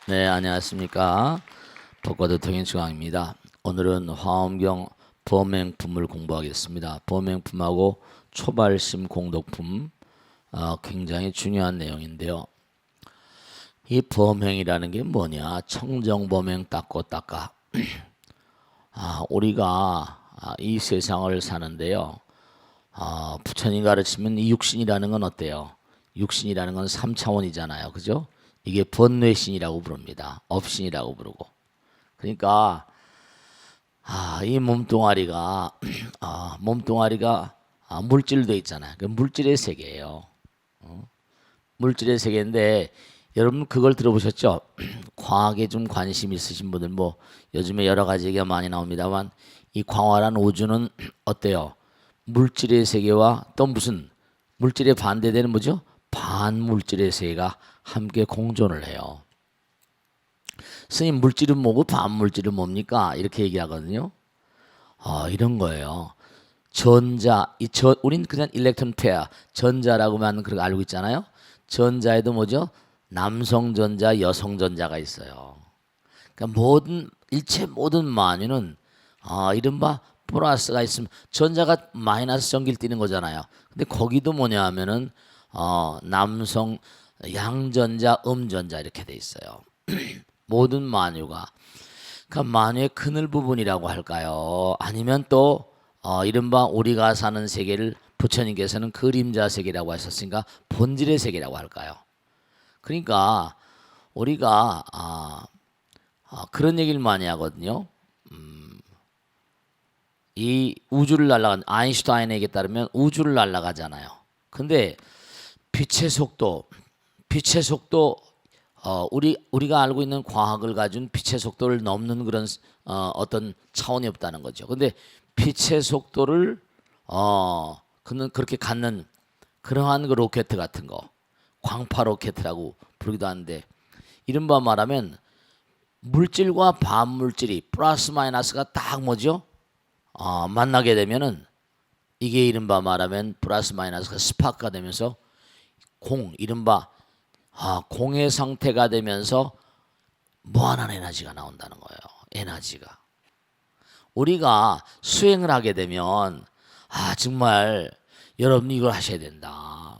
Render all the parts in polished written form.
네, 안녕하십니까. 법과도 통일중앙입니다. 오늘은 화엄경 범행품을 공부하겠습니다. 범행품하고 초발심 공덕품, 굉장히 중요한 내용인데요. 이 범행이라는 게 뭐냐? 청정범행 닦고 닦아. 우리가 이 세상을 사는데요. 부처님 가르치면 이 육신이라는 건 어때요? 육신이라는 건 3차원이잖아요. 그죠? 이게 번뇌신이라고 부릅니다. 업신이라고 부르고. 그러니까 이 몸뚱아리가 물질로 돼 있잖아요. 그 물질의 세계예요. 물질의 세계인데 여러분 그걸 들어보셨죠? 과학에 좀 관심 있으신 분들 뭐 요즘에 여러 가지 얘기가 많이 나옵니다만 이 광활한 우주는 어때요? 물질의 세계와 또 무슨 물질에 반대되는 뭐죠? 반물질의 세계가 함께 공존을 해요. 스님 물질은 뭐고 반물질은 뭡니까? 이렇게 얘기하거든요. 이런 거예요. 우린 그냥 일렉트론 페어, 전자라고만 그렇게 알고 있잖아요. 전자에도 뭐죠? 남성 전자, 여성 전자가 있어요. 그러니까 일체 모든 만유는 이른바 플러스가 있으면 전자가 마이너스 전기를 띠는 거잖아요. 근데 거기도 뭐냐 하면은 남성 양전자, 음전자 이렇게 돼 있어요. 모든 만유가 그러니까 만유의 그늘 부분이라고 할까요? 아니면 또 이른바 우리가 사는 세계를 부처님께서는 그림자 세계라고 하셨으니까 본질의 세계라고 할까요? 그러니까 우리가 그런 얘기를 많이 하거든요. 이 우주를 날아간 아인슈타인에게 따르면 우주를 날아가잖아요. 근데 빛의 속도 우리가 알고 있는 과학을 가진 빛의 속도를 넘는 그런 어떤 차원이 없다는 거죠. 근데 빛의 속도를 그는 그렇게 갖는 그러한 그 로켓 같은 거 광파 로켓이라고 부르기도 하는데 이른바 말하면 물질과 반물질이 플러스 마이너스가 딱 뭐죠? 만나게 되면은 이게 이른바 말하면 플러스 마이너스가 스파크가 되면서 이른바 공의 상태가 되면서 무한한 에너지가 나온다는 거예요. 에너지가. 우리가 수행을 하게 되면 정말 여러분이 이걸 하셔야 된다.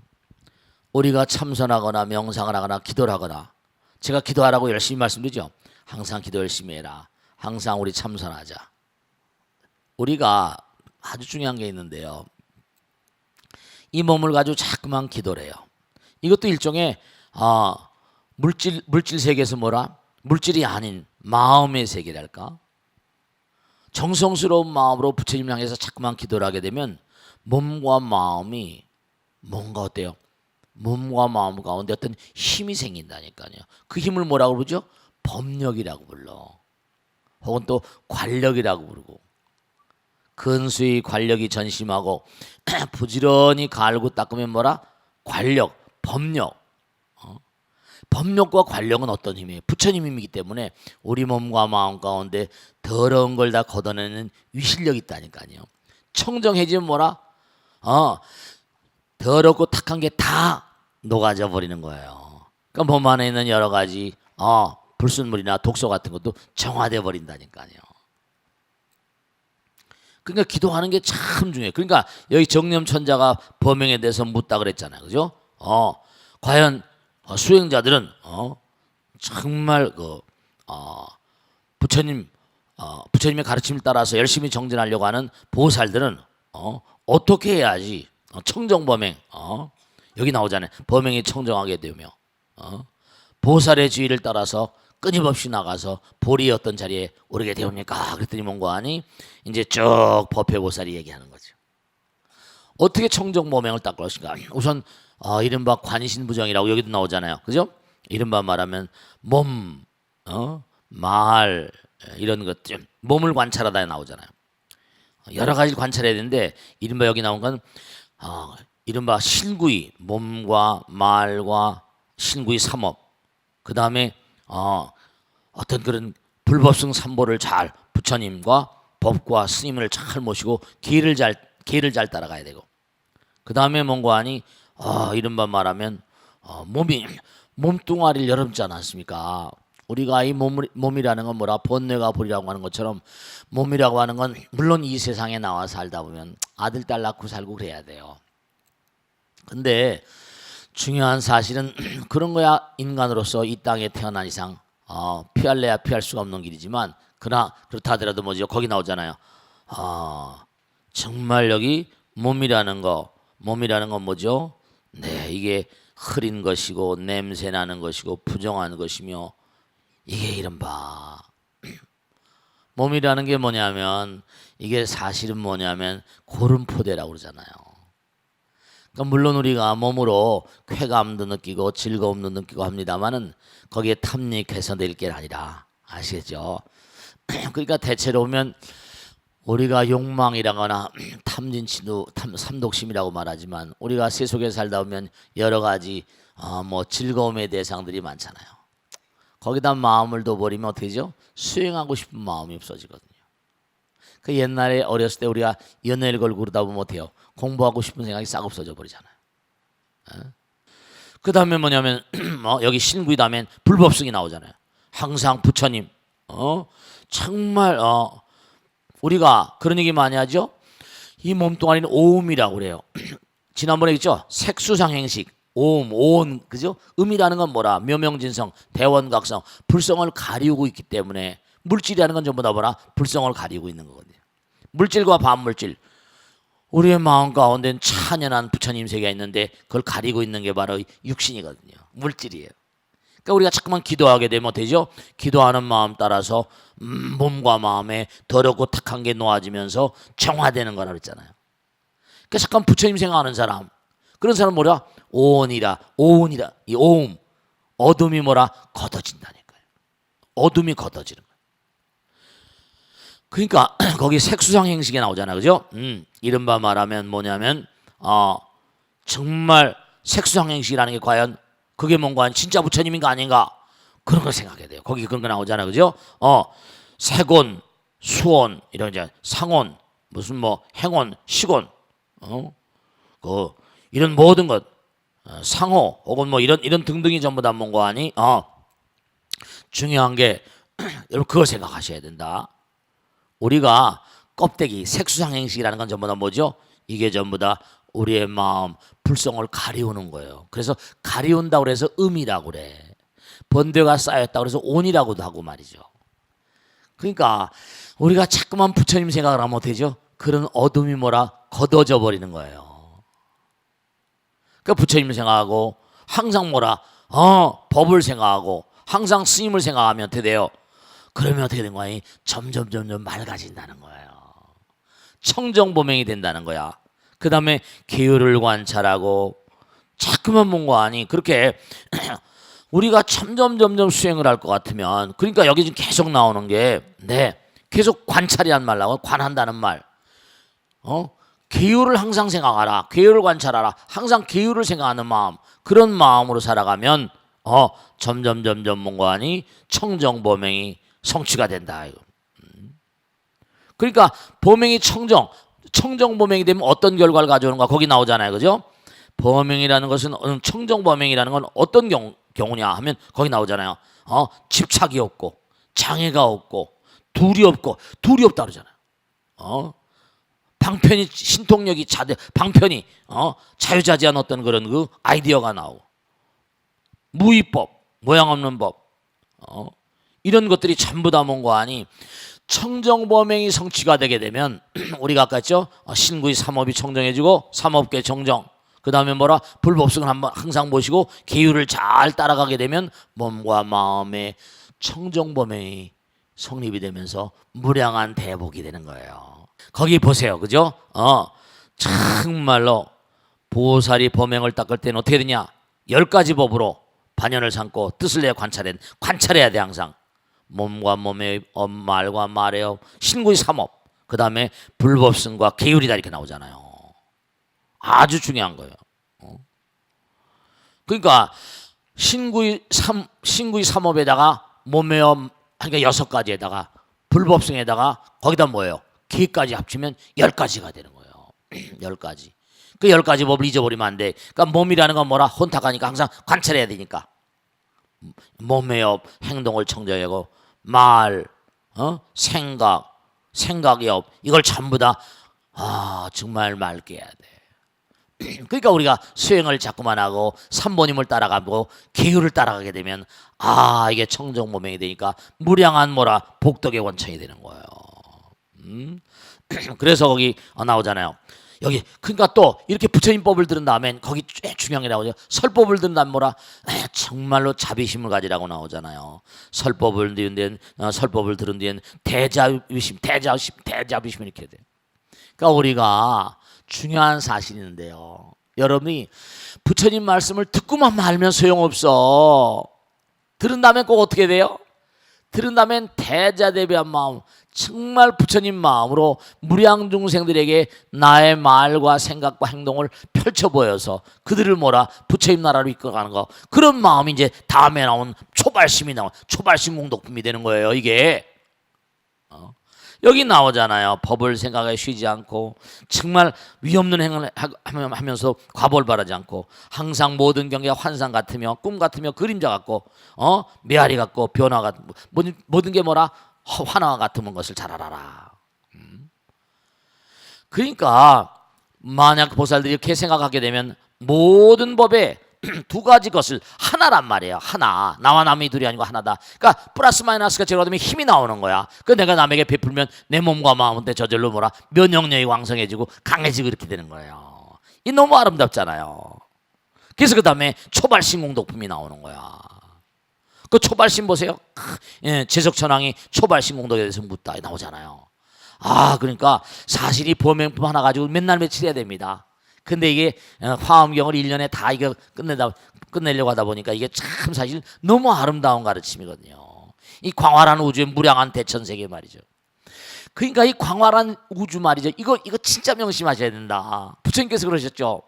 우리가 참선하거나 명상을 하거나 기도를 하거나 제가 기도하라고 열심히 말씀드리죠. 항상 기도 열심히 해라. 항상 우리 참선하자. 우리가 아주 중요한 게 있는데요. 이 몸을 가지고 자꾸만 기도를 해요. 이것도 일종의 물질 세계에서 뭐라? 물질이 아닌 마음의 세계랄까? 정성스러운 마음으로 부처님 향해서 자꾸만 기도를 하게 되면 몸과 마음이 뭔가 어때요? 몸과 마음 가운데 어떤 힘이 생긴다니까요. 그 힘을 뭐라고 부르죠? 법력이라고 불러. 혹은 또 관력이라고 부르고. 근수의 관력이 전심하고 부지런히 갈고 닦으면 뭐라? 관력, 법력. 법력과 관력은 어떤 힘이에요? 부처님 힘이기 때문에 우리 몸과 마음 가운데 더러운 걸 다 걷어내는 위실력이 있다니까요. 청정해지면 뭐라? 더럽고 탁한 게 다 녹아져 버리는 거예요. 그러니까 몸 안에 있는 여러 가지 불순물이나 독소 같은 것도 정화돼 버린다니까요. 그러니까 기도하는 게 참 중요해요. 그러니까 여기 정념천자가 범행에 대해서 묻다 그랬잖아요. 그죠? 과연 수행자들은 정말 부처님의 가르침을 따라서 열심히 정진하려고 하는 보살들은 어떻게 해야지 청정범행 여기 나오잖아요. 범행이 청정하게 되며 보살의 지위를 따라서 끊임없이 나가서 보리의 어떤 자리에 오르게 되옵니까? 그랬더니 뭔가 하니 이제 쭉 법회보살이 얘기하는 거죠. 어떻게 청정범행을 닦을 것인가? 우선 이른바 관신부정이라고 여기도 나오잖아요. 그죠? 이른바 말하면 몸, 말 이런 것들 몸을 관찰하다 나오잖아요. 여러 가지를 관찰해야 되는데 이른바 여기 나온 건 이른바 신구이 몸과 말과 신구이 삼업 그 다음에 어떤 그런 불법성 삼보를 잘 부처님과 법과 스님을 잘 모시고 길을 잘 따라가야 되고 그 다음에 뭔가 하니 이른바 말하면 몸뚱아리를 여러분 있지 않습니까? 우리가 이 몸이라는 건 뭐라 본뇌가 불이라고 하는 것처럼 몸이라고 하는 건 물론 이 세상에 나와 살다 보면 아들 딸 낳고 살고 그래야 돼요. 근데 중요한 사실은 그런 거야. 인간으로서 이 땅에 태어난 이상 피할래야 피할 수가 없는 길이지만 그러나 그렇다 하더라도 뭐죠? 거기 나오잖아요. 정말 여기 몸이라는 건 뭐죠? 네, 이게 흐린 것이고 냄새 나는 것이고 부정한 것이며 이게 이른바 몸이라는 게 뭐냐면 이게 사실은 뭐냐면 고름포대라고 그러잖아요. 그러니까 물론 우리가 몸으로 쾌감도 느끼고 즐거움도 느끼고 합니다만은 거기에 탐닉해서 낼 게 아니라 아시겠죠? 그러니까 대체로 보면 우리가 욕망이라거나 탐진치도 삼독심이라고 말하지만 우리가 세속에 살다 보면 여러 가지 뭐 즐거움의 대상들이 많잖아요. 거기다 마음을 둬버리면 어떻게 되죠? 수행하고 싶은 마음이 없어지거든요. 그 옛날에 어렸을 때 우리가 연애를 걸고 그러다 보면 어때요? 공부하고 싶은 생각이 싹 없어져 버리잖아요. 그 다음에 뭐냐면 여기 신구이 다음엔 불법승이 나오잖아요. 항상 부처님 정말 우리가 그런 얘기 많이 하죠. 이 몸뚱아리는 오음이라고 그래요. 지난번에 있죠. 색수상행식 오음 그죠? 음이라는 건 뭐라 묘명진성 대원각성 불성을 가리우고 있기 때문에 물질이라는 건 전부 다 뭐라 불성을 가리우고 있는 거거든요. 물질과 반물질 우리의 마음 가운데는 찬연한 부처님 세계가 있는데 그걸 가리고 있는 게 바로 육신이거든요. 물질이에요. 그러니까 우리가 자꾸만 기도하게 되면 되죠. 기도하는 마음 따라서 몸과 마음에 더럽고 탁한 게 놓아지면서 정화되는 거라 그랬잖아요. 그러니까 잠깐 부처님 생각하는 사람 그런 사람 뭐라 오온이라 이 오음 어둠이 뭐라 걷어진다니까요. 어둠이 걷어지는 거예요. 그러니까 거기 색수상 행식에 나오잖아, 그죠? 이른바 말하면 뭐냐면 정말 색수상 행식이라는 게 과연 그게 뭔가 진짜 부처님인가 아닌가 그런 걸 생각해야 돼요. 거기 그런 거 나오잖아, 그죠? 색온, 수온 이런 이제 상온 무슨 뭐 행온, 식온 이런 모든 것 상호 혹은 뭐 이런 등등이 전부 다 뭔가 아니 중요한 게 여러분 그걸 생각하셔야 된다. 우리가 껍데기 색수상행식이라는 건 전부 다 뭐죠? 이게 전부 다 우리의 마음 불성을 가리우는 거예요. 그래서 가리운다고 그래서 음이라고 그래. 번뇌가 쌓였다고 그래서 온이라고도 하고 말이죠. 그러니까 우리가 자꾸만 부처님 생각을 하면 어떻게 되죠? 그런 어둠이 뭐라 걷어져 버리는 거예요. 그러니까 부처님을 생각하고 항상 뭐라 법을 생각하고 항상 스님을 생각하면 어떻게 돼요? 그러면 어떻게 된 거야? 점점 맑아진다는 거예요. 청정보명이 된다는 거야. 그 다음에 계율을 관찰하고 자꾸만 뭔가 아니 그렇게 우리가 점점 수행을 할 것 같으면 그러니까 여기 지금 계속 나오는 게 계속 관찰이란 말 나오고 관한다는 말 계율을 항상 생각하라. 계율을 관찰하라. 항상 계율을 생각하는 마음 그런 마음으로 살아가면 점점 뭔가 아니 청정보명이 성취가 된다. 그러니까 보명이 청정보명이 되면 어떤 결과를 가져오는가 거기 나오잖아요. 그죠? 보명이라는 것은 청정보명이라는 건 어떤 경우냐 하면 거기 나오잖아요. 집착이 없고 장애가 없고 둘이 없다 그러잖아요. 방편이 신통력이 방편이 자유자재한 어떤 그런 그 아이디어가 나오고 무위법 모양 없는 법 이런 것들이 전부 다 뭔가 아니 청정보명이 성취가 되게 되면 우리가 아까 했죠. 신구의 삼업이 청정해지고 삼업계 정정 그 다음에 뭐라 불법승을 한번 항상 보시고 계율을 잘 따라가게 되면 몸과 마음의 청정보명이 성립이 되면서 무량한 대복이 되는 거예요. 거기 보세요. 그죠? 정말로 보살이 범행을 닦을 때는 어떻게 되냐 10가지 법으로 반연을 삼고 뜻을 내어 관찰해야 돼. 항상 몸과 몸의 말과 말의 신구의 삼업 그 다음에 불법승과 계율이다 이렇게 나오잖아요. 아주 중요한 거예요. 그러니까 신구의 삼업에다가 몸의 그러니까 6가지에다가 불법승에다가 거기다 뭐예요? 기까지 합치면 10가지가 되는 거예요. 10가지. 그 10가지 법을 잊어버리면 안 돼. 그러니까 몸이라는 건 뭐라 혼탁하니까 항상 관찰해야 되니까 몸의 업, 행동을 청정하고 말, 생각의 업, 이걸 전부 다 정말 맑게 해야 돼. 그러니까 우리가 수행을 자꾸만 하고 삼보님을 따라가고 계율을 따라가게 되면 이게 청정보명이 되니까 무량한 뭐라 복덕의 원천이 되는 거예요. 그래서 거기 나오잖아요. 여기 그러니까 또 이렇게 부처님 법을 들은 다음엔 거기 중요한 게 나오죠. 설법을 들은 다음 뭐라 정말로 자비심을 가지라고 나오잖아요. 설법을 들은 뒤엔 대자비심 이렇게 돼. 그러니까 우리가 중요한 사실이 있는데요. 여러분이 부처님 말씀을 듣고만 말면 소용없어. 들은 다음엔 꼭 어떻게 돼요? 들은 다음엔 대자대비한 마음, 정말 부처님 마음으로 무량 중생들에게 나의 말과 생각과 행동을 펼쳐 보여서 그들을 부처님 나라로 이끌어가는 거, 그런 마음이 이제 다음에 나온 초발심이 나온 초발심 공덕품이 되는 거예요. 이게 여기 나오잖아요. 법을 생각에 쉬지 않고 정말 위없는 행을 하면서 과보를 바라지 않고 항상 모든 경계가 환상 같으며 꿈 같으며 그림자 같고 메아리 같고 변화 같고 모든 게 화나와 같은 것을 잘 알아라. 그러니까 만약 보살들이 이렇게 생각하게 되면 모든 법에 두 가지 것을 하나란 말이에요. 하나. 나와 남이 둘이 아니고 하나다. 그러니까 플러스 마이너스가 제로되면 힘이 나오는 거야. 그 내가 남에게 베풀면 내 몸과 마음한테 저절로 면역력이 왕성해지고 강해지고 이렇게 되는 거예요. 이 너무 아름답잖아요. 그래서 그 다음에 초발심 공덕품이 나오는 거야. 그 초발심 보세요. 제석천왕이 초발심 공덕에 대해서 묻다 나오잖아요. 그러니까 사실이 보명품 하나 가지고 맨날 며칠 해야 됩니다. 근데 이게 화엄경을 1년에 다 이거 끝내려고 하다 보니까 이게 참 사실 너무 아름다운 가르침이거든요. 이 광활한 우주의 무량한 대천세계 말이죠. 그러니까 이 광활한 우주 말이죠. 이거 진짜 명심하셔야 된다. 부처님께서 그러셨죠.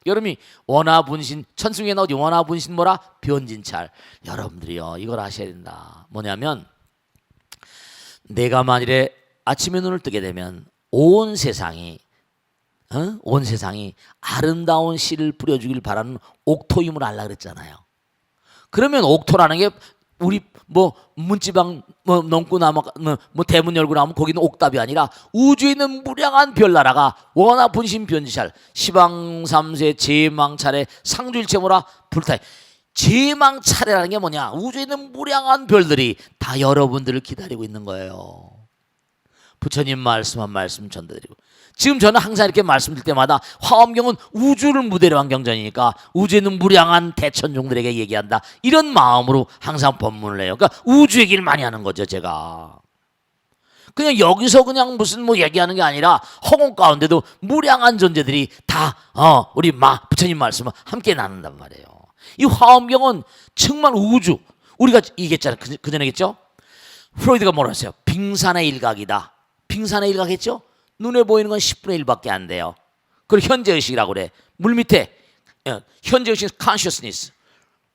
여러분이 원화분신, 천승에 나오죠. 원화분신 변진찰. 여러분들이요, 이걸 아셔야 된다. 뭐냐면 내가 만일에 아침에 눈을 뜨게 되면 온 세상이 아름다운 씨를 뿌려주길 바라는 옥토임을 알라 그랬잖아요. 그러면 옥토라는 게 우리 문지방 넘고 나면 대문 열고 나면 거기는 옥답이 아니라 우주에 있는 무량한 별나라가 원화 분신 변지찰 시방삼세 제망차례 상주일체 불타이. 제망차례라는 게 뭐냐? 우주에 있는 무량한 별들이 다 여러분들을 기다리고 있는 거예요. 부처님 말씀한 말씀 전달드리고, 지금 저는 항상 이렇게 말씀드릴 때마다 화엄경은 우주를 무대로 한 경전이니까 우주에 있는 무량한 대천종들에게 얘기한다, 이런 마음으로 항상 법문을 해요. 그러니까 우주 얘기를 많이 하는 거죠. 제가 그냥 여기서 그냥 무슨 얘기하는 게 아니라 허공 가운데도 무량한 존재들이 다 우리 부처님 말씀을 함께 나눈단 말이에요. 이 화엄경은 정말 우주, 우리가 얘기했잖아요. 그전에 했죠. 프로이드가 뭐라 했어요? 빙산의 일각이다. 빙산의 일각 했죠? 눈에 보이는 건 10분의 1밖에 안 돼요. 그걸 현재의식이라고 그래. 물 밑에 현재의식 consciousness.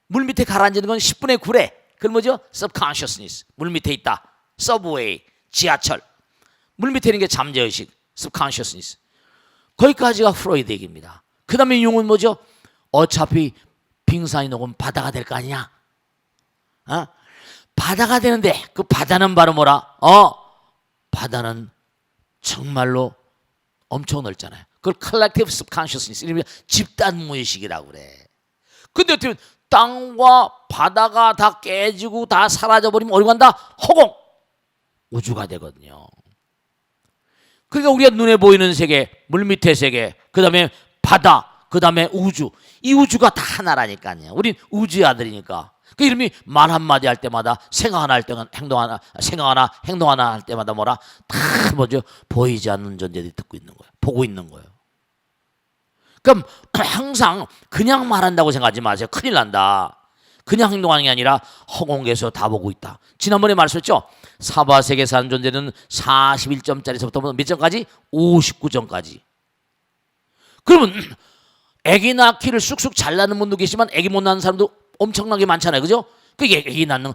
물 밑에 가라앉는 건 10분의 9래. 그건 뭐죠? subconsciousness. 물 밑에 있다. 서브웨이, 지하철. 물 밑에 있는 게 잠재의식, subconsciousness. 거기까지가 프로이드 얘기입니다. 그 다음에 용은 뭐죠? 어차피 빙산이 녹으면 바다가 될 거 아니냐? 바다가 되는데 그 바다는 바로 바다는 정말로 엄청 넓잖아요. 그걸 collective subconsciousness, 이러면 집단 무의식이라고 그래. 근데 어떻게 땅과 바다가 다 깨지고 다 사라져버리면 어디 간다? 허공, 우주가 되거든요. 그러니까 우리가 눈에 보이는 세계, 물 밑의 세계, 그 다음에 바다, 그 다음에 우주, 이 우주가 다 하나라니까요. 우린 우주의 아들이니까. 그 이름이 말 한마디 할 때마다 생각 하나 할 때마다 행동 하나 할 때마다 다 보이지 않는 존재들이 듣고 있는 거예요. 보고 있는 거예요. 그럼 항상 그냥 말한다고 생각하지 마세요. 큰일 난다. 그냥 행동하는 게 아니라 허공에서 다 보고 있다. 지난번에 말씀했죠. 사바세계 사는 존재는 41점짜리서부터 몇 점까지? 59점까지. 그러면 아기 낳기를 쑥쑥 잘 낳는 분도 계시지만 아기 못 낳는 사람도 엄청나게 많잖아요. 그죠? 그 아기 낳는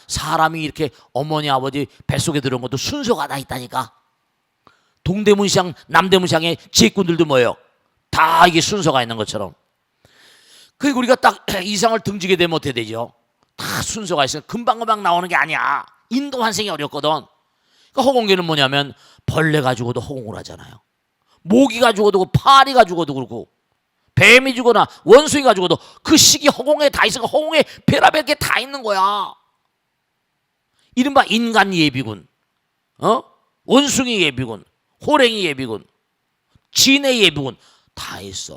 사람이 이렇게 어머니 아버지 뱃속에 들어온 것도 순서가 다 있다니까. 동대문시장 남대문시장의 지혜꾼들도 뭐예요? 다 이게 순서가 있는 것처럼. 그리고 우리가 딱 이상을 등지게 되면 어떻게 되죠? 다 순서가 있어. 금방금방 나오는 게 아니야. 인도 환생이 어렵거든. 그러니까 허공계는 뭐냐면 벌레가 죽어도 허공을 하잖아요. 모기가 죽어도 그렇고 파리가 죽어도 그렇고 뱀이 죽거나 원숭이가 죽어도 그 시기 허공에 다 있어. 허공에 별의별 게 다 있는 거야. 이른바 인간 예비군, 원숭이 예비군, 호랭이 예비군, 진해 예비군 다 있어.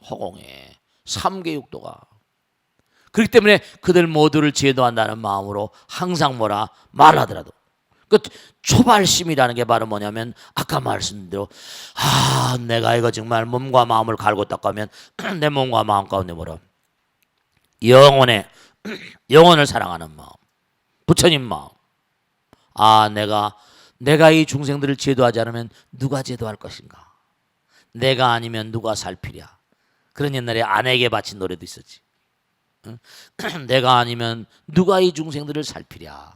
허공에 3개6도가. 그렇기 때문에 그들 모두를 제도한다는 마음으로 항상 뭐라 말하더라도 그 초발심이라는 게 바로 뭐냐면 아까 말씀드린 대로 내가 이거 정말 몸과 마음을 갈고 닦으면 내 몸과 마음 가운데 뭐라 영혼을 사랑하는 마음, 부처님 마음. 내가 이 중생들을 제도하지 않으면 누가 제도할 것인가? 내가 아니면 누가 살피랴? 그런 옛날에 아내에게 바친 노래도 있었지. 내가 아니면 누가 이 중생들을 살피랴?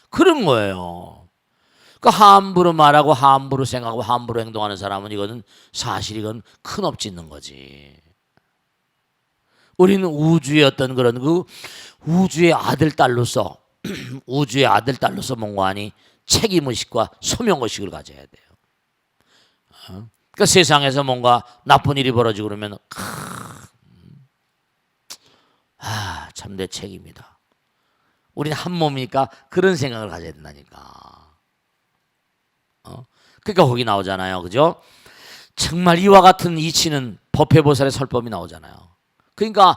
그런 거예요. 그 함부로 말하고 함부로 생각하고 함부로 행동하는 사람은 이거는 사실 이건 큰 업 짓는 거지. 우리는 우주의 어떤 그런 그 우주의 아들 딸로서 우주의 아들 딸로서 뭔가하니 책임의식과 소명의식을 가져야 돼요. 그러니까 세상에서 뭔가 나쁜 일이 벌어지고 그러면 참 내 책임이다. 우리는 한 몸이니까 그런 생각을 가져야 된다니까. 그러니까 거기 나오잖아요. 그죠? 정말 이와 같은 이치는 법회보살의 설법이 나오잖아요. 그러니까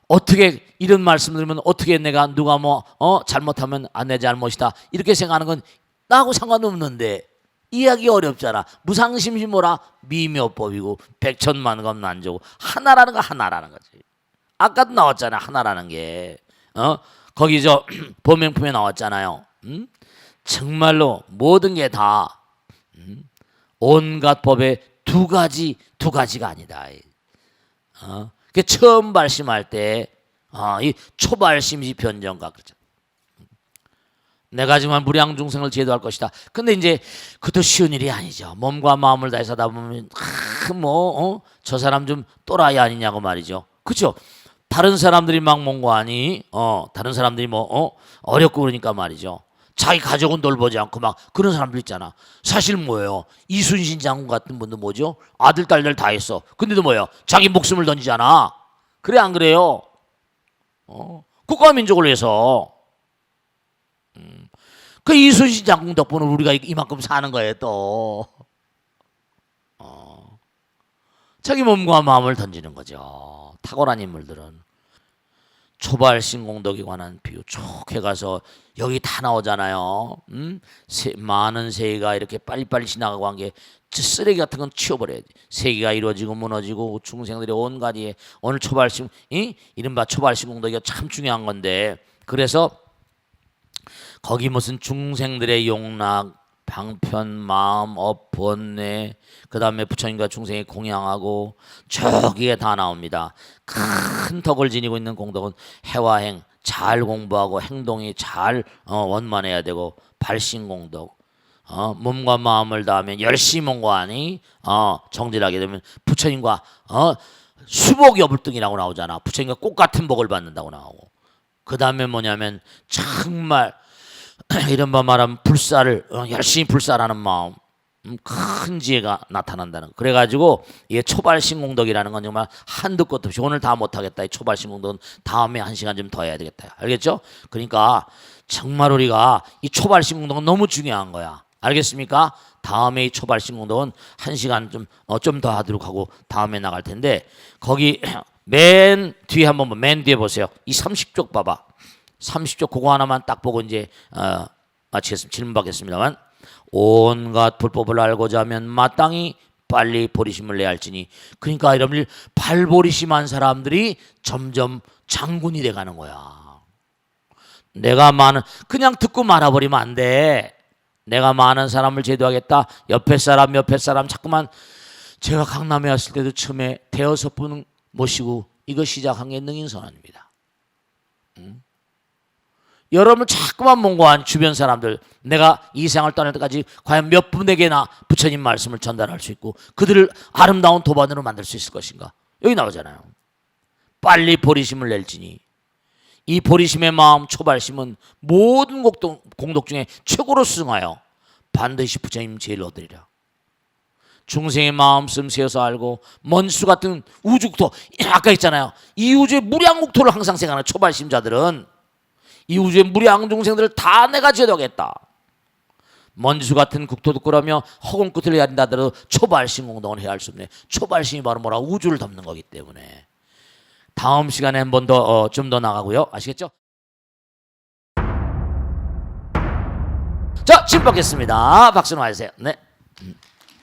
어떻게 이런 말씀 들으면 어떻게 내가 누가 잘못하면 내 잘못이다 이렇게 생각하는 건 나하고 상관없는데 이해하기 어렵잖아. 무상심시 뭐라 미묘법이고 백천만검 난조고 하나라는 거 하나라는 거지. 아까도 나왔잖아. 하나라는 게 거기 법명품에 나왔잖아요. 정말로 모든 게 다 온갖 법의 두 가지가 아니다. 그 처음 발심할 때 이 초발심시 변정각 그러죠. 내가 정말 무량중생을 제도할 것이다. 근데 이제 그것도 쉬운 일이 아니죠. 몸과 마음을 다해서 하다 보면 저 사람 좀 또라이 아니냐고 말이죠. 그렇죠? 다른 사람들이 막 뭔가하니 다른 사람들이 어렵고 그러니까 말이죠. 자기 가족은 돌보지 않고 막 그런 사람들 있잖아. 사실 뭐예요? 이순신 장군 같은 분도 뭐죠? 아들 딸들 다 했어. 근데도 뭐예요? 자기 목숨을 던지잖아. 그래 안 그래요? 국가와 민족을 위해서. 그 이순신 장군 덕분에 우리가 이만큼 사는 거예요 또. 자기 몸과 마음을 던지는 거죠. 탁월한 인물들은. 초발신공덕에 관한 비유 쭉 해가서 여기 다 나오잖아요. 많은 세계가 이렇게 빨리빨리 지나가고 한 게 쓰레기 같은 건 치워버려야 돼. 세계가 이루어지고 무너지고 중생들의 온갖이 오늘 이른바 초발신공덕이 참 중요한 건데 그래서 거기 무슨 중생들의 용락 방편, 마음, 업, 번뇌 그 다음에 부처님과 중생이 공양하고 저기에 다 나옵니다. 큰 덕을 지니고 있는 공덕은 해와행 잘 공부하고 행동이 잘 원만해야 되고 발신공덕 몸과 마음을 다하면 열심히 뭔가하니 정진하게 되면 부처님과 수복여불등이라고 나오잖아. 부처님과 꽃 같은 복을 받는다고 나오고 그 다음에 뭐냐면 정말 이른바 말하면 불사를 열심히 불사하는 마음 큰 지혜가 나타난다는 거. 그래가지고 이게 초발신공덕이라는 건 정말 한두 것도 없이 오늘 다 못하겠다. 이 초발신공덕은 다음에 1시간 좀 더 해야 되겠다. 알겠죠? 그러니까 정말 우리가 이 초발신공덕은 너무 중요한 거야. 알겠습니까? 다음에 이 초발신공덕은 1시간 좀 더 하도록 하고 다음에 나갈 텐데 거기 맨 뒤에 한번 맨 뒤에 보세요. 이 30쪽 봐봐. 30쪽 그거 하나만 딱 보고 이제 마치겠습니다. 질문 받겠습니다만 온갖 불법을 알고자 하면 마땅히 빨리 보리심을 내야 할지니 그러니까 여러분들 발보리심한 사람들이 점점 장군이 돼가는 거야. 내가 그냥 듣고 말아버리면 안 돼. 내가 많은 사람을 제도하겠다. 옆에 사람 자꾸만 제가 강남에 왔을 때도 처음에 대여섯 분 모시고 이거 시작한 게 능인선언입니다. 여러분을 자꾸만 mon고한 주변 사람들 내가 이 세상을 떠날 때까지 과연 몇 분에게나 부처님 말씀을 전달할 수 있고 그들을 아름다운 도반으로 만들 수 있을 것인가. 여기 나오잖아요. 빨리 보리심을 낼지니 이 보리심의 마음 초발심은 모든 공덕 중에 최고로 수승하여 반드시 부처님 제일 얻으리라. 중생의 마음씀 세어서 알고 먼수 같은 우주국토, 아까 있잖아요. 이 우주의 무량국토를 항상 생각하는 초발심자들은 이 우주의 무량 중생들을 다 내가 제도하겠다. 먼수 같은 국토도 꾸라며 허공 끝을 야린다더라도 초발심 공동을 해야 할 수 없네. 초발심이 바로 뭐라 우주를 덮는 거기 때문에 다음 시간에 한 번 더 좀 더 나가고요. 아시겠죠? 자, 지금 받겠습니다. 박수 좀 해주세요. 네.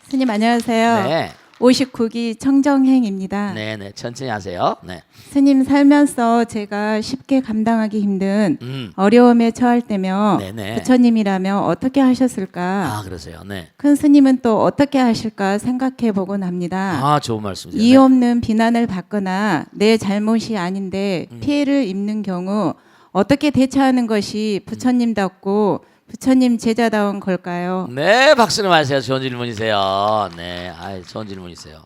스님 안녕하세요. 네. 59기 청정행입니다. 네, 천천히 하세요. 네. 스님 살면서 제가 쉽게 감당하기 힘든 어려움에 처할 때면 네네. 부처님이라면 어떻게 하셨을까? 아, 그러세요. 네. 큰 스님은 또 어떻게 하실까 생각해 보곤 합니다. 아, 좋은 말씀이세요. 이유 없는 비난을 받거나 내 잘못이 아닌데 피해를 입는 경우 어떻게 대처하는 것이 부처님답고 부처님 제자다운 걸까요? 네, 박수 좀 하세요. 좋은 질문이세요. 네, 좋은 질문이세요.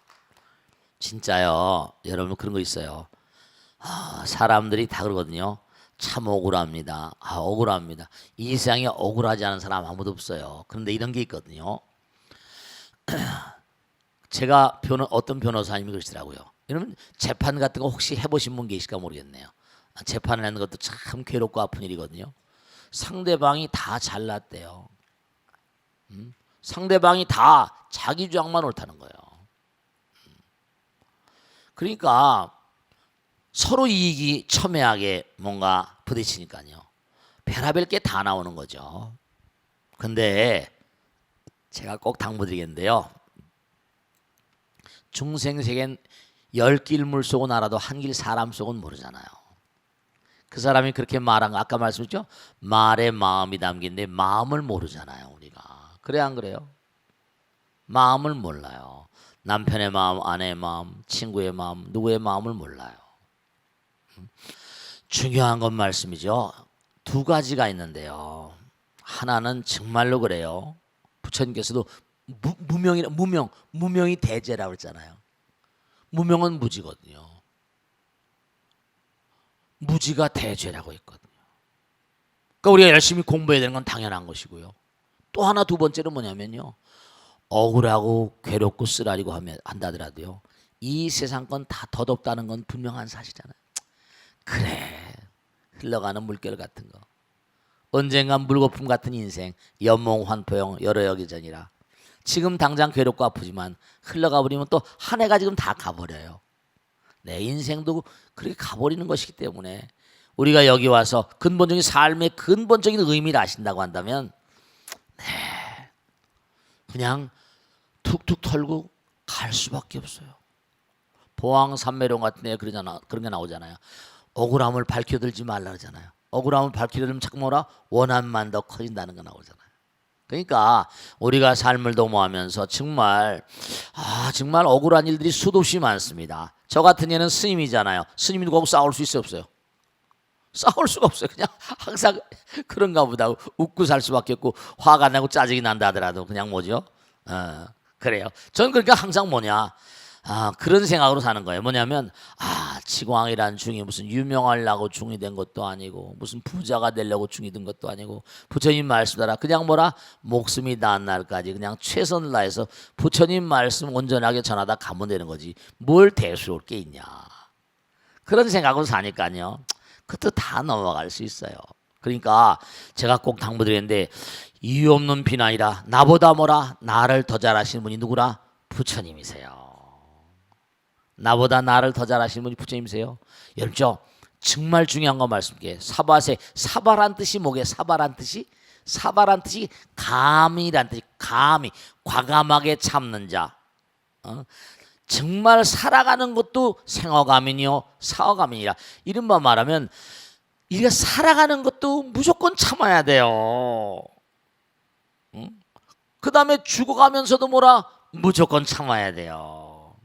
진짜요. 여러분 그런 거 있어요. 사람들이 다 그러거든요. 참 억울합니다. 억울합니다. 이 세상에 억울하지 않은 사람 아무도 없어요. 그런데 이런 게 있거든요. 제가 어떤 변호사님이 그러시더라고요. 여러분 재판 같은 거 혹시 해보신 분 계실까 모르겠네요. 재판을 하는 것도 참 괴롭고 아픈 일이거든요. 상대방이 다 잘났대요. 상대방이 다 자기 주장만 옳다는 거예요. 그러니까 서로 이익이 첨예하게 뭔가 부딪히니까요. 별의별 게 다 나오는 거죠. 근데 제가 꼭 당부드리겠는데요. 중생세계는 10길 물 속은 알아도 한 길 사람 속은 모르잖아요. 그 사람이 그렇게 말한 거 아까 말씀했죠? 말에 마음이 담긴데 마음을 모르잖아요. 우리가. 그래 안 그래요? 마음을 몰라요. 남편의 마음, 아내의 마음, 친구의 마음, 누구의 마음을 몰라요. 중요한 건 말씀이죠. 두 가지가 있는데요. 하나는 정말로 그래요. 부처님께서도 무명이 대제라고 했잖아요. 무명은 무지거든요. 무지가 대죄라고 했거든요. 그러니까 우리가 열심히 공부해야 되는 건 당연한 것이고요. 또 하나 두 번째는 뭐냐면요. 억울하고 괴롭고 쓰라리고 한다더라도요. 이 세상 건 다 덧없다는 건 분명한 사실이잖아요. 그래. 흘러가는 물결 같은 거. 언젠간 물거품 같은 인생. 연몽환포용 여러 여기전이라. 지금 당장 괴롭고 아프지만 흘러가 버리면 또 한 해가 지금 다 가버려요. 내 인생도 그렇게 가버리는 것이기 때문에 우리가 여기 와서 근본적인 삶의 근본적인 의미를 아신다고 한다면 그냥 툭툭 털고 갈 수밖에 없어요. 보왕산매론 같은 데 그런 게 나오잖아요. 억울함을 밝혀들지 말라 그러잖아요. 억울함을 밝혀들면 자꾸 뭐라 원한만 더 커진다는 거 나오잖아요. 그러니까 우리가 삶을 도모하면서 정말 억울한 일들이 수도 없이 많습니다. 저 같은 애는 스님이잖아요. 스님이 누구하고 싸울 수 있어요, 없어요? 싸울 수가 없어요. 그냥 항상 그런가 보다. 웃고 살 수밖에 없고 화가 나고 짜증이 난다 하더라도 그냥 뭐죠? 그래요. 저는 그러니까 항상 그런 생각으로 사는 거예요. 뭐냐면 지광이란 중이 무슨 유명하려고 중이 된 것도 아니고 무슨 부자가 되려고 중이 된 것도 아니고 부처님 말씀대로 그냥 목숨이 닿은 날까지 그냥 최선을 다해서 부처님 말씀 온전하게 전하다 가면 되는 거지 뭘 대수로울 게 있냐. 그런 생각으로 사니까요. 그것도 다 넘어갈 수 있어요. 그러니까 제가 꼭 당부드리는데 이유 없는 비난이라 나보다 나를 더 잘하시는 분이 누구라? 부처님이세요. 나보다 나를 더 잘하시는 분이 부처님이세요. 여러분 정말 중요한 거 말씀드릴게요. 사발한 뜻이 뭐게? 사발한 뜻이 감이란 뜻이 감이 과감하게 참는 자. 정말 살아가는 것도 생어감이요 사어감이니라. 이른바 말하면 우리가 살아가는 것도 무조건 참아야 돼요. 그 다음에 죽어가면서도 무조건 참아야 돼요.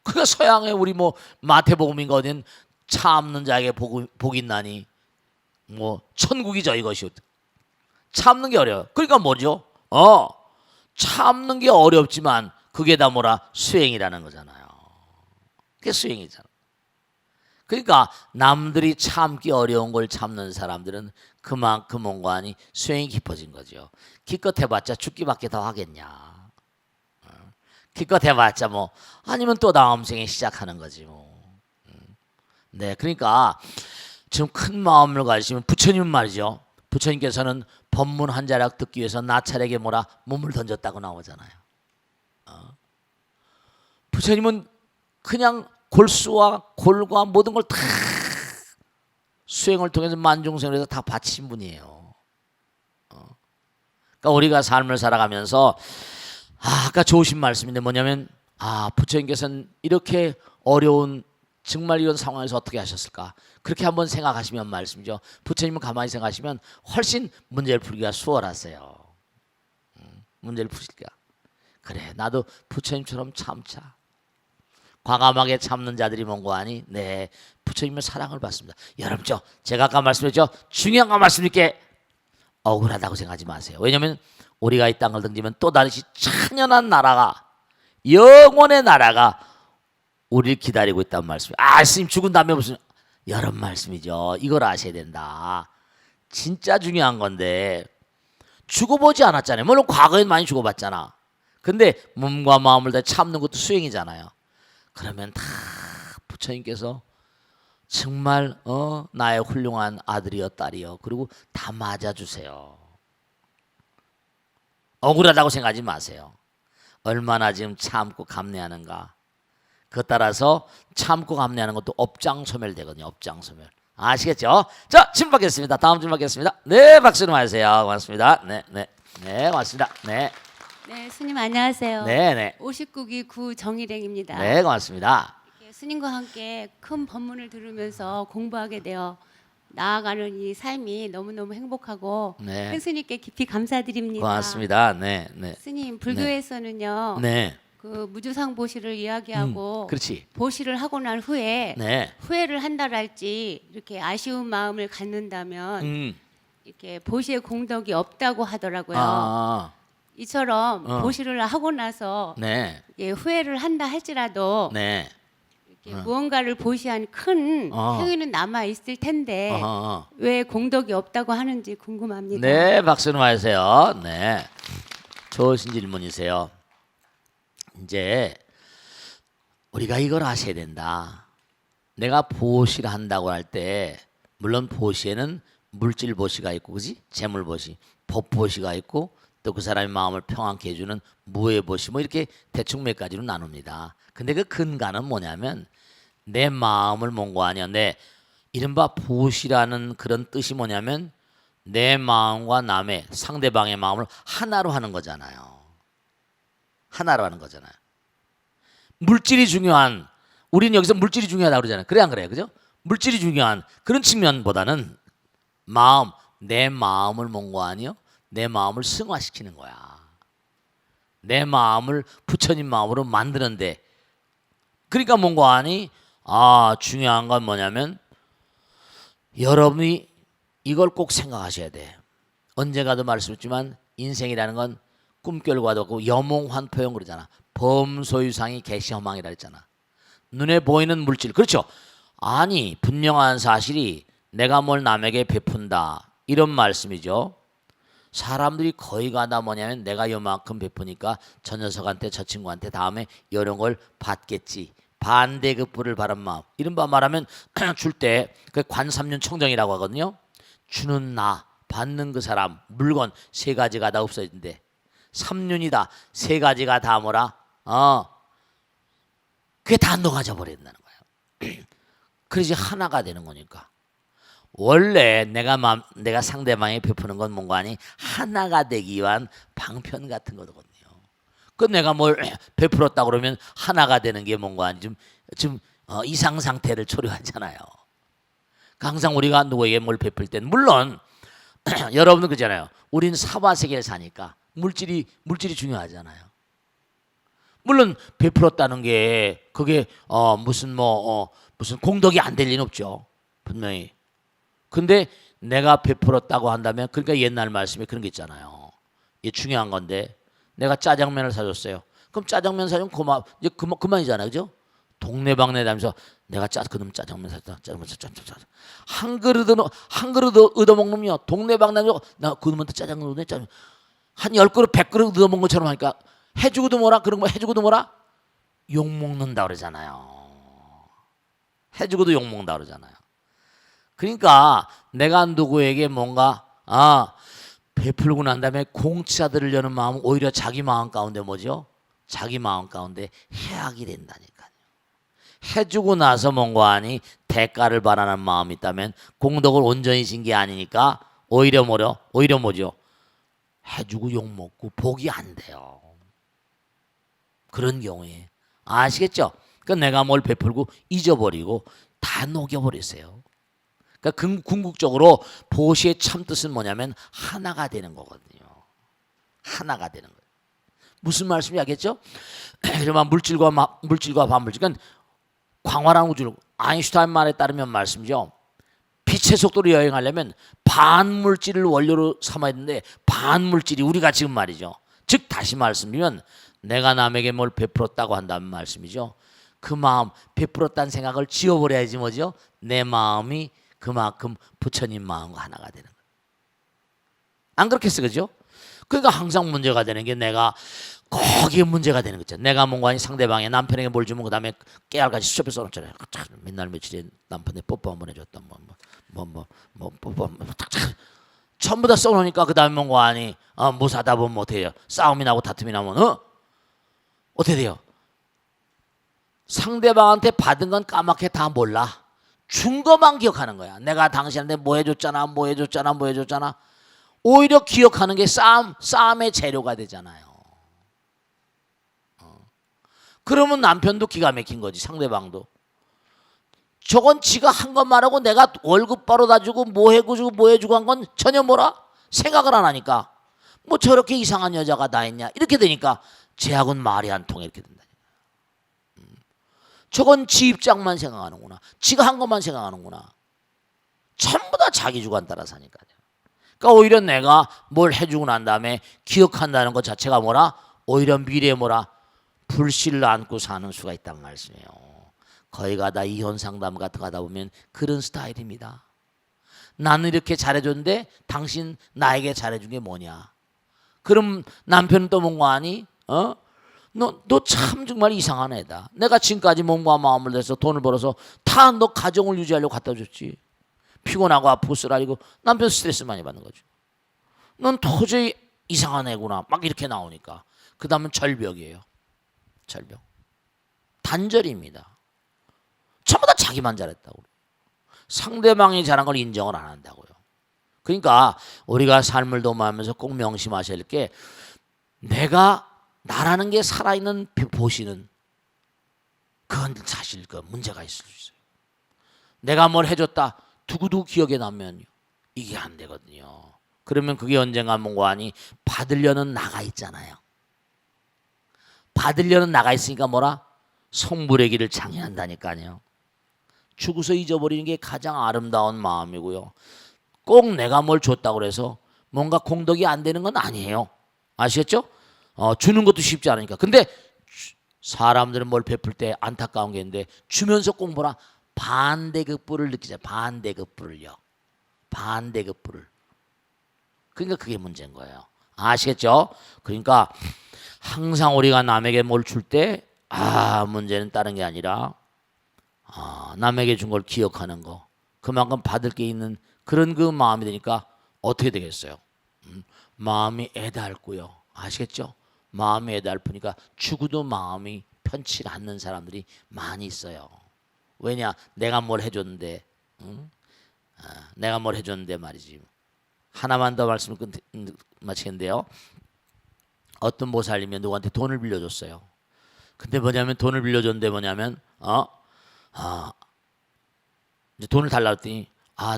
그러니까 서양에 우리 마태복음인가 어딘 참는 자에게 복이 있나니 천국이죠 이것이. 참는 게 어려워요. 그러니까 뭐죠? 참는 게 어렵지만 그게 다 수행이라는 거잖아요. 그게 수행이잖아. 그러니까 남들이 참기 어려운 걸 참는 사람들은 그만큼 뭔가니 수행이 깊어진 거죠. 기껏 해봤자 죽기밖에 더 하겠냐. 기껏 해봤자 뭐 아니면 또 다음 생에 시작하는 거지 뭐. 네, 그러니까 지금 큰 마음을 가지시면 부처님 말이죠. 부처님께서는 법문 한 자락 듣기 위해서 나찰에게 뭐라 몸을 던졌다고 나오잖아요. 부처님은 그냥 골수와 골과 모든 걸 다 수행을 통해서 만중생을 해서 다 바친 분이에요. 그러니까 우리가 삶을 살아가면서 아까 좋으신 말씀인데 뭐냐면 부처님께서는 이렇게 어려운 정말 이런 상황에서 어떻게 하셨을까? 그렇게 한번 생각하시면 말씀이죠. 부처님은 가만히 생각하시면 훨씬 문제를 풀기가 수월하세요. 문제를 푸실까? 그래, 나도 부처님처럼 참자. 과감하게 참는 자들이 뭔고 하니 네, 부처님의 사랑을 받습니다. 여러분 제가 아까 말씀드렸죠. 중요한 거 말씀드릴게. 억울하다고 생각하지 마세요. 왜냐하면 우리가 이 땅을 등지면 또 다시 찬연한 나라가 영원의 나라가 우리를 기다리고 있다는 말씀이에요. 스님 죽은 다음에 무슨 여러분 말씀이죠. 이걸 아셔야 된다. 진짜 중요한 건데 죽어보지 않았잖아요. 물론 과거엔 많이 죽어봤잖아. 근데 몸과 마음을 다 참는 것도 수행이잖아요. 그러면 다 부처님께서 정말 나의 훌륭한 아들이여 딸이여 그리고 다 맞아주세요. 억울하다고 생각하지 마세요. 얼마나 지금 참고 감내하는가. 그것 따라서 참고 감내하는 것도 업장소멸 되거든요. 업장소멸. 아시겠죠? 자, 질문 받겠습니다. 다음 질문 받겠습니다. 네, 박수 좀 하세요. 고맙습니다. 네, 고맙습니다. 네. 네, 스님 안녕하세요. 네. 59기 구정일행입니다. 네, 고맙습니다. 스님과 함께 큰 법문을 들으면서 공부하게 되어 나아가는 이 삶이 너무너무 행복하고 네. 큰 스님께 깊이 감사드립니다. 고맙습니다. 네. 스님, 불교에서는요. 네. 그 무주상 보시를 이야기하고 그렇지. 보시를 하고 난 후에 네. 후회를 한다랄지 이렇게 아쉬운 마음을 갖는다면 이렇게 보시의 공덕이 없다고 하더라고요. 이처럼 보시를 하고 나서 네. 후회를 한다 할지라도 네. 이렇게 무언가를 보시한 큰 행위는 남아 있을 텐데 왜 공덕이 없다고 하는지 궁금합니다. 네, 박수 좀 하세요. 네. 좋으신 질문이세요. 이제 우리가 이걸 아셔야 된다. 내가 보시를 한다고 할 때 물론 보시에는 물질 보시가 있고 그지? 재물 보시, 법 보시가 있고 또 그 사람의 마음을 평안케 해주는 무의 보시 뭐 이렇게 대충 몇 가지로 나눕니다. 근데 그 근간은 뭐냐면 내 마음을 몽고하냐. 내 이른바 보시라는 그런 뜻이 뭐냐면 내 마음과 남의 상대방의 마음을 하나로 하는 거잖아요. 하나로 하는 거잖아요. 물질이 중요한 우리는 여기서 물질이 중요하다고 그러잖아요. 그래 안 그래요? 그죠? 물질이 중요한 그런 측면보다는 마음, 내 마음을 몽고하니요. 내 마음을 승화시키는 거야. 내 마음을 부처님 마음으로 만드는데 그러니까 몽고하니 중요한 건 뭐냐면 여러분이 이걸 꼭 생각하셔야 돼. 언젠가도 말씀했지만 인생이라는 건 꿈결과도 없고 여몽환포용 그러잖아. 범소유상이 개시허망이라 했잖아. 눈에 보이는 물질. 그렇죠. 아니 분명한 사실이 내가 뭘 남에게 베푼다 이런 말씀이죠. 사람들이 거의 다 뭐냐면 내가 요만큼 베푸니까 저 녀석한테 저 친구한테 다음에 이런 걸 받겠지. 반대급부를 바란 마음. 이른바 말하면 줄 때 그 관삼륜 청정이라고 하거든요. 주는 나, 받는 그 사람, 물건 세 가지가 다 없어진대. 삼륜이다. 세 가지가 다 뭐라? 그게 다 녹아져 버린다는 거예요. 그래서 하나가 되는 거니까. 원래 내가 상대방에 베푸는 건 뭔가 아니 하나가 되기 위한 방편 같은 거거든요. 그 내가 뭘 베풀었다 그러면 하나가 되는 게 뭔가 아니 좀 이상 상태를 초래하잖아요. 항상 우리가 누구에게 뭘 베풀 땐 물론 여러분도 그잖아요. 우린 사바 세계를 사니까 물질이 중요하잖아요. 물론 베풀었다는 게 그게 무슨 공덕이 안 될 리는 없죠. 분명히. 근데 내가 베풀었다고 한다면 그러니까 옛날 말씀에 그런 게 있잖아요. 이게 중요한 건데 내가 짜장면을 사줬어요. 그럼 짜장면 사주면 이제 그만이잖아요. 그죠? 동네방네 다니면서 내가 그놈 짜장면 샀다. 짜장면 한 그릇 얻어먹는 놈이요. 동네방네로 나 그놈한테 짜장면 얻어 짜장면 한 10그릇 100그릇 얻어먹는 것처럼 하니까 해주고도 뭐라 그런 거 해주고도 뭐라 욕 먹는다 그러잖아요. 해주고도 욕 먹는다 그러잖아요. 그러니까 내가 누구에게 뭔가 베풀고 난 다음에 공짜 들으려는 마음은 오히려 자기 마음 가운데 뭐죠? 자기 마음 가운데 해악이 된다니까요. 해주고 나서 뭔가 하니 대가를 바라는 마음이 있다면 공덕을 온전히 진 게 아니니까 오히려 뭐죠? 해주고 욕먹고 복이 안 돼요. 그런 경우에 아시겠죠? 그러니까 내가 뭘 베풀고 잊어버리고 다 녹여버리세요. 그러니까 궁극적으로 보시의 참 뜻은 뭐냐면 하나가 되는 거거든요. 하나가 되는 거예요. 무슨 말씀이 알겠죠? 이러면 물질과 반물질. 그러니까 광활한 우주를 아인슈타인 말에 따르면 말씀이죠. 빛의 속도로 여행하려면 반물질을 원료로 삼아야 되는데 반물질이 우리가 지금 말이죠. 즉 다시 말씀드리면 내가 남에게 뭘 베풀었다고 한다는 말씀이죠. 그 마음 베풀었다는 생각을 지워버려야지 뭐죠? 내 마음이 그만큼 부처님 마음과 하나가 되는 거예요. 안 그렇겠어, 그죠? 그러니까 항상 문제가 되는 게 내가 거기에 문제가 되는 거죠. 내가 뭔가 상대방의 남편에게 뭘 주면 그 다음에 깨알같이 수첩에 써놓잖아요. 맨날 며칠에 남편에 뽀뽀 한번 해줬다. 뽀뽀 전부 다 써놓으니까 그 다음에 뭔가 아니 뭐 사다 보면 어떻게 해요? 싸움이 나고 다툼이 나면 어떻게 돼요? 상대방한테 받은 건 까맣게 다 몰라. 준 것만 기억하는 거야. 내가 당신한테 뭐 해줬잖아. 오히려 기억하는 게 싸움의 재료가 되잖아요. 그러면 남편도 기가 막힌 거지. 상대방도. 저건 지가 한 것만 하고 내가 월급 벌어다 주고 뭐 해주고 한 건 전혀 생각을 안 하니까 뭐 저렇게 이상한 여자가 다 있냐 이렇게 되니까 쟤하고는 말이 안 통해 이렇게 된다. 저건 지 입장만 생각하는구나. 지가 한 것만 생각하는구나. 전부 다 자기 주관 따라 사니까요. 그러니까 오히려 내가 뭘 해주고 난 다음에 기억한다는 것 자체가 오히려 미래에 불씨를 안고 사는 수가 있단 말씀이에요. 거의 가다 이혼 상담 같은 거 하다 보면 그런 스타일입니다. 나는 이렇게 잘해줬는데 당신 나에게 잘해준 게 뭐냐. 그럼 남편은 또 뭔가 하니 너 참 정말 이상한 애다. 내가 지금까지 몸과 마음을 내서 돈을 벌어서 다 너 가정을 유지하려고 갖다 줬지. 피곤하고 아프고 쓰라리고 남편 스트레스 많이 받는 거죠. 넌 도저히 이상한 애구나. 막 이렇게 나오니까. 그 다음은 절벽이에요. 절벽. 단절입니다. 전부 다 자기만 잘했다고. 상대방이 잘한 걸 인정을 안 한다고요. 그러니까 우리가 삶을 도모하면서 꼭 명심하셔야 할 게 나라는 게 살아있는 보시는 그건 사실 문제가 있을 수 있어요. 내가 뭘 해줬다. 두고두고 기억에 남면 이게 안 되거든요. 그러면 그게 언젠가 뭔가 하니 받으려는 나가 있잖아요. 받으려는 나가 있으니까 성불의 길을 장애한다니까요. 죽어서 잊어버리는 게 가장 아름다운 마음이고요. 꼭 내가 뭘 줬다고 해서 뭔가 공덕이 안 되는 건 아니에요. 아시겠죠? 주는 것도 쉽지 않으니까. 근데 사람들은 뭘 베풀 때 안타까운 게 있는데 주면서 꼭 반대급부를 느끼잖아요. 반대급부를요. 반대급부를. 그러니까 그게 문제인 거예요. 아시겠죠? 그러니까 항상 우리가 남에게 뭘 줄 때 문제는 다른 게 아니라 남에게 준 걸 기억하는 거. 그만큼 받을 게 있는 그런 그 마음이 되니까 어떻게 되겠어요? 마음이 애달고요. 아시겠죠? 마음이 애달프니까 죽어도 마음이 편치 않는 사람들이 많이 있어요. 왜냐? 내가 뭘 해줬는데 내가 뭘 해줬는데 말이지. 하나만 더 말씀을 마치겠는데요. 어떤 보살님이 누구한테 돈을 빌려줬어요. 근데 돈을 빌려줬는데 이제 돈을 달라고 했더니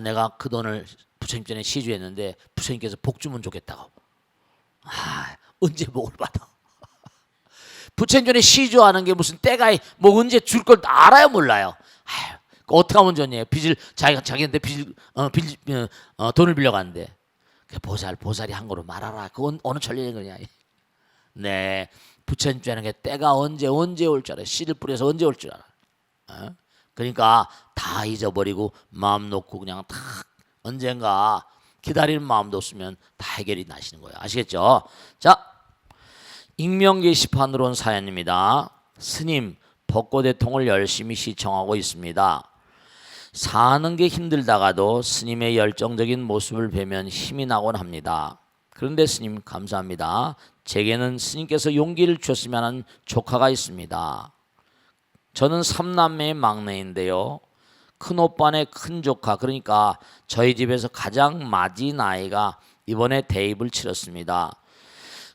내가 그 돈을 부처님 전에 시주했는데 부처님께서 복 주면 좋겠다고. 언제 복을 받아? 부처님 전에 시주하는 게 무슨 때가 언제 줄 걸 알아요 몰라요? 어떻게 하면 좋냐? 자기한테 돈을 빌려갔는데 보살이 한 거로 말하라. 그건 어느 천리인 거냐? 네, 부처님 주는 게 때가 언제 올 줄 알아요. 씨를 뿌려서 언제 올 줄 알아. 그러니까 다 잊어버리고 마음 놓고 그냥 딱 언젠가 기다리는 마음도 없으면 다 해결이 나시는 거예요. 아시겠죠? 자, 익명 게시판으로 온 사연입니다. 스님, 벚꽃대통을 열심히 시청하고 있습니다. 사는 게 힘들다가도 스님의 열정적인 모습을 뵈면 힘이 나곤 합니다. 그런데 스님 감사합니다. 제게는 스님께서 용기를 주셨으면 하는 조카가 있습니다. 저는 3남매의 막내인데요. 큰오빠네 큰조카, 그러니까 저희 집에서 가장 맞이인 아이가 이번에 대입을 치렀습니다.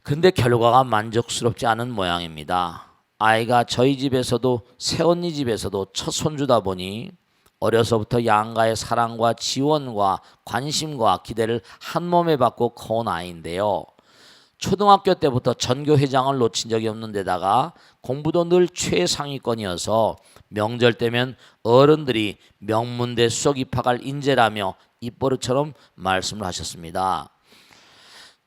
그런데 결과가 만족스럽지 않은 모양입니다. 아이가 저희 집에서도 새언니 집에서도 첫 손주다 보니 어려서부터 양가의 사랑과 지원과 관심과 기대를 한 몸에 받고 커온 아이인데요. 초등학교 때부터 전교회장을 놓친 적이 없는 데다가 공부도 늘 최상위권이어서 명절 때면 어른들이 명문대 수석 입학할 인재라며 입버릇처럼 말씀을 하셨습니다.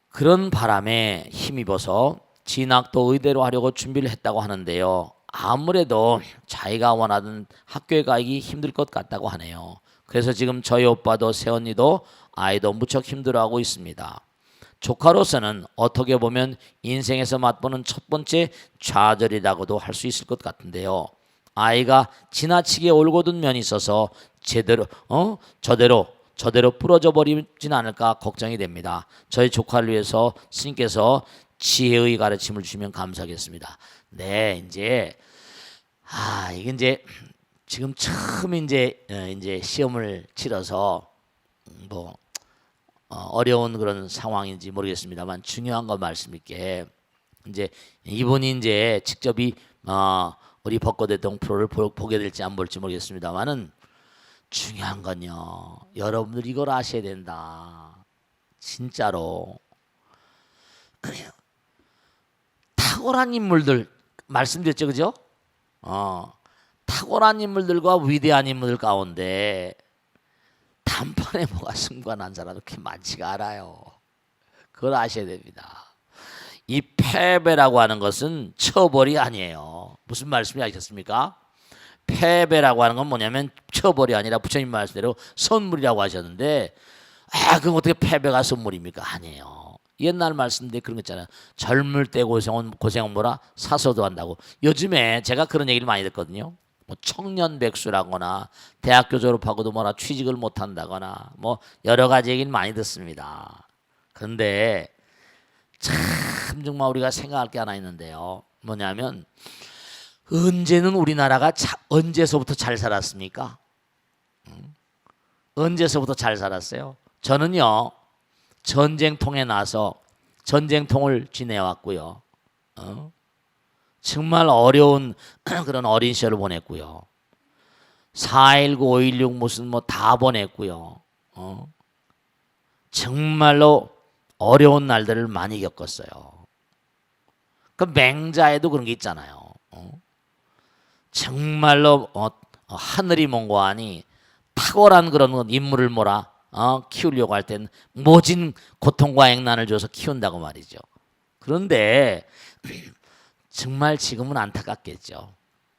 그런 바람에 힘입어서 진학도 의대로 하려고 준비를 했다고 하는데요. 아무래도 자기가 원하던 학교에 가기 힘들 것 같다고 하네요. 그래서 지금 저희 오빠도 새언니도 아이도 무척 힘들어하고 있습니다. 조카로서는 어떻게 보면 인생에서 맛보는 첫 번째 좌절이라고도 할 수 있을 것 같은데요. 아이가 지나치게 올곧은 면이 있어서 저대로 부러져 버리진 않을까 걱정이 됩니다. 저희 조카를 위해서 스님께서 지혜의 가르침을 주시면 감사하겠습니다. 네, 이게 이제 지금 처음 이제 시험을 치러서 뭐 어려운 그런 상황인지 모르겠습니다만 중요한 거 말씀드릴게. 이제 이분이 이제 직접 우리 벚꽃대통 프로를 보게 될지 안 볼지 모르겠습니다만은 중요한 건요. 여러분들 이걸 아셔야 된다. 진짜로 탁월한 인물들 말씀드렸죠, 그죠? 탁월한 인물들과 위대한 인물들 가운데 단판에 뭐가 승관한 사람 그렇게 많지가 않아요. 그걸 아셔야 됩니다. 이 패배라고 하는 것은 처벌이 아니에요. 무슨 말씀이 아셨습니까? 패배라고 하는 건 뭐냐면 처벌이 아니라 부처님 말씀대로 선물이라고 하셨는데 그럼 어떻게 패배가 선물입니까? 아니에요. 옛날 말씀인데 그런 거 있잖아요. 젊을 때 고생은 뭐라 사서도 한다고. 요즘에 제가 그런 얘기를 많이 듣거든요. 뭐 청년백수라거나 대학교 졸업하고도 뭐라 취직을 못한다거나 뭐 여러 가지 얘기를 많이 듣습니다. 그런데 참 정말 우리가 생각할 게 하나 있는데요. 뭐냐면 언제는 우리나라가 언제서부터 잘 살았습니까? 언제서부터 잘 살았어요? 저는요 전쟁통에 나서 전쟁통을 지내왔고요. 정말 어려운 그런 어린 시절을 보냈고요. 4.19, 5.16 무슨 뭐 다 보냈고요. 정말로 어려운 날들을 많이 겪었어요. 그 맹자에도 그런 게 있잖아요. 정말로 하늘이 몽고하니 탁월한 그런 인물을 키우려고 할 땐 모진 고통과 액난을 줘서 키운다고 말이죠. 그런데 정말 지금은 안타깝겠죠.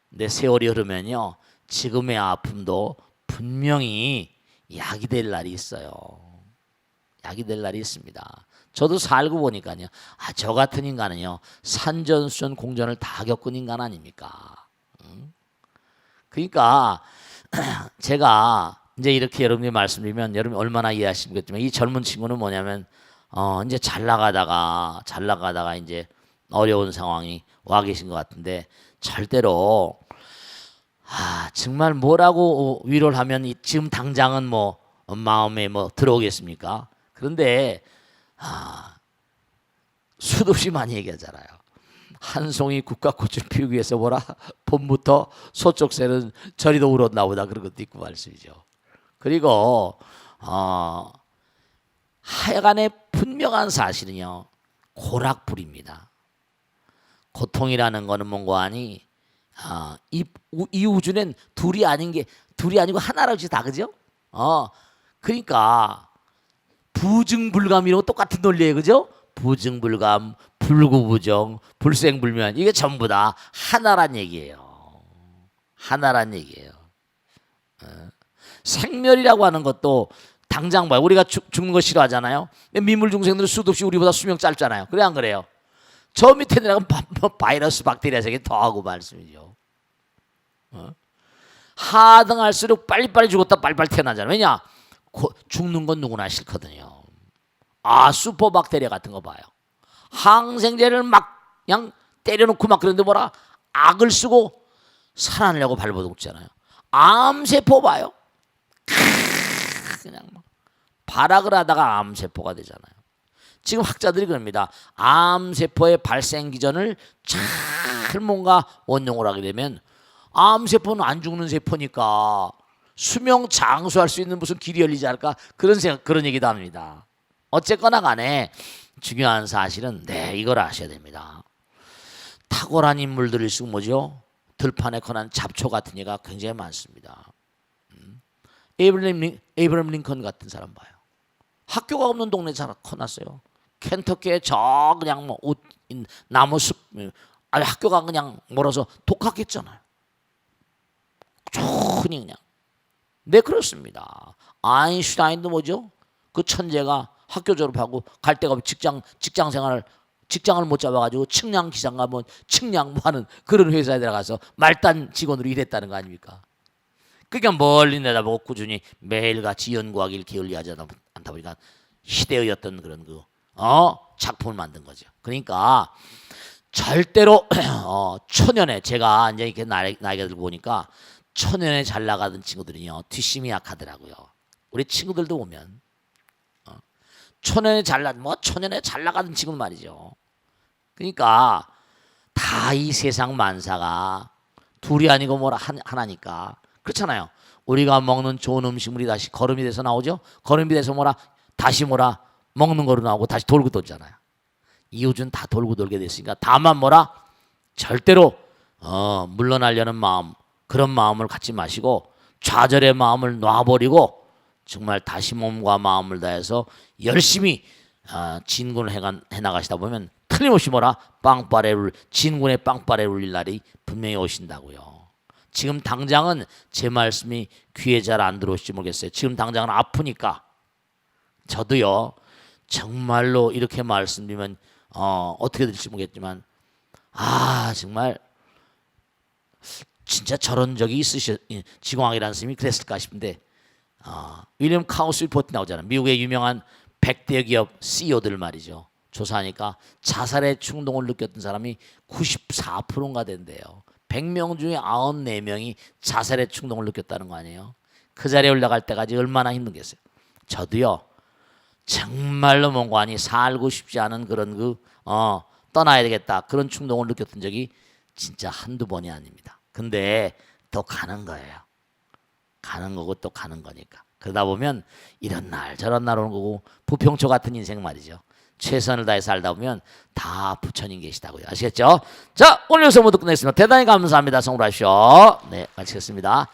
근데 세월이 흐르면요 지금의 아픔도 분명히 약이 될 날이 있어요. 약이 될 날이 있습니다. 저도 살고 보니까요. 저 같은 인간은요 산전수전 공전을 다 겪은 인간 아닙니까? 그러니까 제가 이제 이렇게 여러분이 말씀드리면 여러분 얼마나 이해하시겠지만 이 젊은 친구는 뭐냐면 이제 잘 나가다가 이제 어려운 상황이 와 계신 것 같은데 절대로 정말 뭐라고 위로를 하면 지금 당장은 뭐 마음에 들어오겠습니까? 그런데 수도 없이 많이 얘기하잖아요. 한 송이 국화꽃을 피우기 위해서 봄부터 소쩍새는 저리도 울었나 보다 그런 것도 있고 말씀이죠. 그리고 하여간에 분명한 사실은요 고락불입니다. 고통이라는 거는 뭔가 아니 이 우주는 둘이 아니고 하나라고 다 그죠? 그러니까 부증불감이라고 똑같은 논리예요, 그죠? 부증불감, 불구부정, 불생불면 이게 전부 다 하나란 얘기예요. 하나란 얘기예요. 생멸이라고 하는 것도 당장 봐요. 우리가 죽는 거 싫어하잖아요. 근데 민물중생들은 수도 없이 우리보다 수명 짧잖아요. 그래 안 그래요? 저 밑에 내려가면 바이러스 박테리아 세계 더하고 말씀이죠. 하등할수록 빨리빨리 죽었다 빨리빨리 태어나잖아요. 왜냐? 죽는 건 누구나 싫거든요. 슈퍼 박테리아 같은 거 봐요. 항생제를 막 그냥 때려놓고 막 그런데 뭐라 악을 쓰고 살아내려고 발버둥잖아요. 암세포 봐요. 그냥 막 발악을 하다가 암세포가 되잖아요. 지금 학자들이 그럽니다. 암세포의 발생 기전을 잘 뭔가 원용을 하게 되면 암세포는 안 죽는 세포니까 수명 장수할 수 있는 무슨 길이 열리지 않을까 그런 얘기도 합니다. 어쨌거나 간에 중요한 사실은 이걸 아셔야 됩니다. 탁월한 인물들일수록 뭐죠? 들판에 커난 잡초 같은 얘가 굉장히 많습니다. 에이브러함 링컨 같은 사람 봐요. 학교가 없는 동네 잘 커났어요. 켄터키에 저 그냥 뭐 나무 숲 학교가 그냥 멀어서 독학했잖아요. 좋으니 그냥. 네 그렇습니다. 아인슈타인도 뭐죠? 그 천재가 학교 졸업하고 갈 데가 없이 직장을 못 잡아가지고 측량 기사인가 뭐 측량 뭐 하는 그런 회사에 들어가서 말단 직원으로 일했다는 거 아닙니까? 그러니까 멀리 내다보고 꾸준히 매일같이 연구하기를 게을리하지 않다 보니까 시대의 그런 작품을 만든 거죠. 그러니까 절대로 초년에 제가 이제 이렇게 나이가 들고 보니까 초년에 잘 나가던 친구들이요 뒷심이 약하더라고요. 우리 친구들도 보면 초년에 잘 나가던 친구는 말이죠. 그러니까 다 이 세상 만사가 둘이 아니고 뭐라 하나니까 그렇잖아요. 우리가 먹는 좋은 음식물이 다시 거름이 돼서 나오죠. 거름이 돼서 다시 먹는 거로 나오고 다시 돌고 돌잖아요. 이웃은 다 돌고 돌게 됐으니까 다만 절대로 물러나려는 마음 그런 마음을 갖지 마시고 좌절의 마음을 놔버리고 정말 다시 몸과 마음을 다해서 열심히 진군을 해나가시다 보면 틀림없이 진군의 빵빠레 울릴 날이 분명히 오신다고요. 지금 당장은 제 말씀이 귀에 잘 안 들어오실지 모르겠어요. 지금 당장은 아프니까 저도요 정말로 이렇게 말씀드리면 어떻게 될지 모르겠지만 정말 진짜 저런 적이 지공학이라는 스님이 그랬을까 싶은데 윌리엄 카우스 리포트 나오잖아요. 미국의 유명한 100대 기업 CEO들 말이죠. 조사하니까 자살의 충동을 느꼈던 사람이 94%인가 된대요. 100명 중에 94명이 자살의 충동을 느꼈다는 거 아니에요. 그 자리에 올라갈 때까지 얼마나 힘든겠어요. 저도요 정말로 뭔가니 살고 싶지 않은 그런 떠나야 되겠다 그런 충동을 느꼈던 적이 진짜 한두 번이 아닙니다. 근데 더 가는 거예요. 가는 거고 또 가는 거니까. 그러다 보면 이런 날 저런 날 오는 거고 부평초 같은 인생 말이죠. 최선을 다해 살다 보면 다 부처님 계시다고요. 아시겠죠? 자, 오늘 여기서 모두 끝냈습니다. 대단히 감사합니다. 성불하십시오. 네, 마치겠습니다.